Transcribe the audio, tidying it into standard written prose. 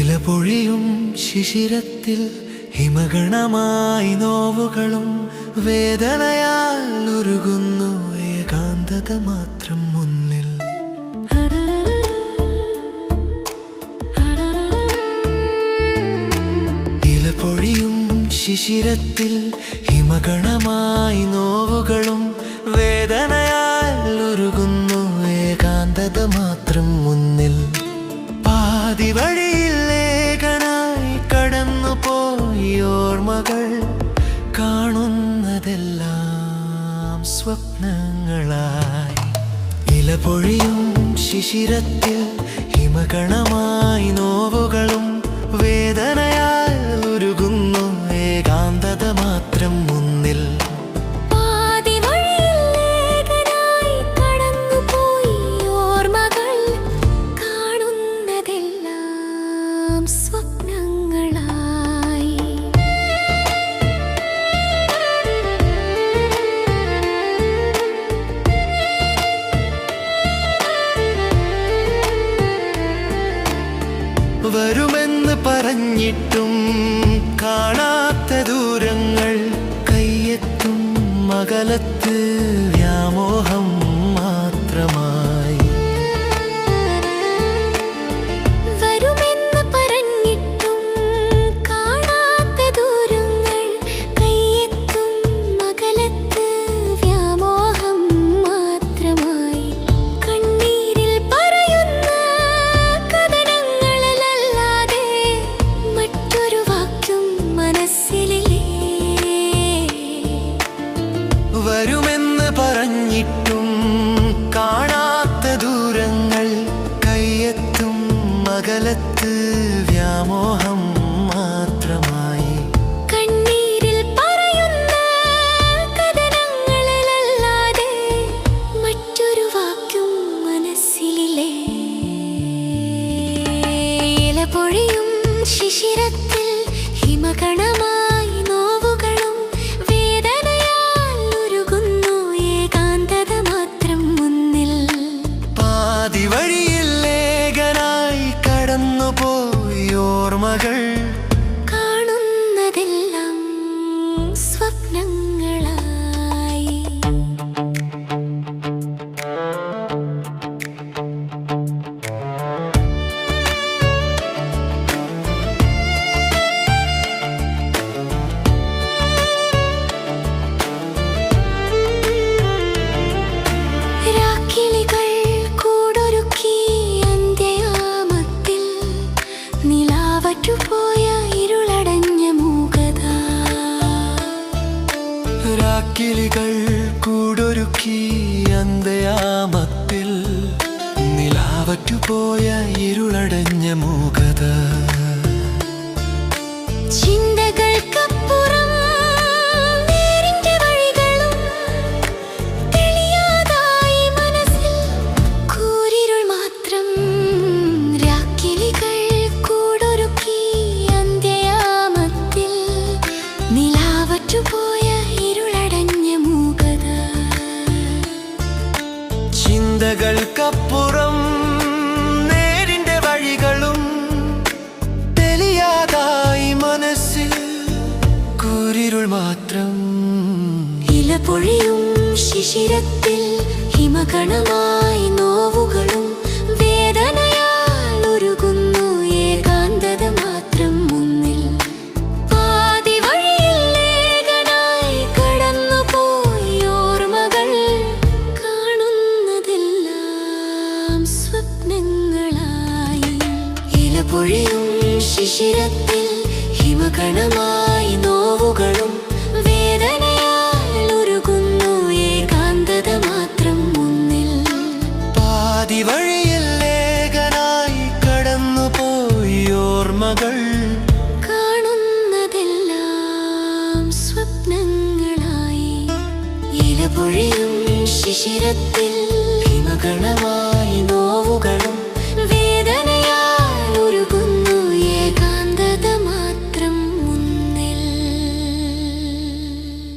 ഇലപൊഴിയും ശിശിരത്തിൽ ഹിമഗണമായി നോവുകളും വേദനയാൽ ഉരുകുന്നു ഏകാന്തത മാത്രം മുന്നിൽ. ഇലപൊഴിയും ശിശിരത്തിൽ ഹിമഗണമായി നോവുകളും വേദനയാൽ ഉരുകുന്നു ഏകാന്തത മാത്രം മുന്നിൽ. പാതി വഴിയിൽ ഏകനായി കടന്നുപോയി ഓർമ്മകൾ, കാണുന്നതെല്ലാം സ്വപ്നങ്ങളായി. ഇലപൊഴിയും ശിശിരത്തിൽ ഹിമഗണമായി നോവുകളും വേദനയാൽ ഉരുകുന്നു ഏകാന്തത മാത്രം മുന്നിൽ. വരുമെന്ന് പറഞ്ഞിട്ടും കാണാത്ത ദൂരങ്ങൾ, കയ്യെത്തും അകലത്ത് വ്യാമോഹം മാത്രമായി. വരുമെന്ന് പറഞ്ഞിട്ടും കാണാത്ത ദൂരങ്ങൾ, കയ്യെത്തും അകലത്ത് വ്യാമോഹം മാത്രമായി. കണ്ണീരിൽ പറയുന്ന കഥനങ്ങളിലല്ലാതെ മറ്റൊരു വാക്കും മനസ്സിലില്ലേ. വരുമെന്ന് പറഞ്ഞിട്ടും കാണാത്ത ദൂരങ്ങൾ, കയ്യെത്തും അകലത്ത് വ്യാമോഹം മാത്രമായി. കണ്ണീരിൽ പറയുന്ന കഥനങ്ങളിലല്ലാതെ മറ്റൊരു വാക്കും മനസ്സിലില്ലേ. ഇലപൊഴിയും ശിശിരത്തിൽ ഹിമഗണമായി നോവുകളും വേദനയാൽ ഉരുകുന്നു ഏകാന്തത മാത്രം മുന്നിൽ. പാതി വഴിയിൽ ഏകനായി കടന്നുപോയി ഓർമ്മകൾ, കാണുന്നതെല്ലാം സ്വപ്നങ്ങളായി. രാക്കിളികൾ കൂടൊരുക്കി അന്ത്യയാമത്തിൽ, നിലാവറ്റുപോയ ഇരുളടഞ്ഞ മൂകത. രാക്കിളികൾ കൂടൊരുക്കി അന്ത്യയാമത്തിൽ, നിലാവറ്റുപോയ ഇരുളടഞ്ഞ മൂകത. ചിന്തകൾക്കപ്പുറം നേരിന്റെ വഴികളും, തെളിയാതായി മനസ്സിൽ കൂരിരുൾ മാത്രം. രാക്കിളികൾ കൂടൊരുക്കി അന്ത്യയാമത്തിൽ, നിലാവറ്റുപോയ ഇരുളടഞ്ഞ മൂകത. ചിന്തകൾക്കപ്പുറം നേരിന്റെ വഴികളും, തെളിയാതായി മനസ്സിൽ കൂരിരുൾ മാത്രം. ഇലപൊഴിയും ശിശിരത്തിൽ ഹിമഗണമായി നോവുകളും വേദനയാൽ ഉരുകുന്നു ഏകാന്തത മാത്രം മുന്നിൽ. പാതി വഴിയിൽ ഏകനായി കടന്നുപോയി ഓർമ്മകൾ, കാണുന്നതെല്ലാം സ്വപ്നങ്ങളായി. ഇലപൊഴിയും ശിശിരത്തിൽ ഹിമഗണമായി നോവുകളും വേദനയാൽ ഉരുകുന്നു ഏകാന്തത മാത്രം മുന്നിൽ. പാതി വഴിയിൽ ഏകനായി കടന്നുപോയി ഓർമ്മകൾ, കാണുന്നതെല്ലാം സ്വപ്നങ്ങളായി. ഇലപൊഴിയും ശിശിരത്തിൽ ഹിമഗണമായി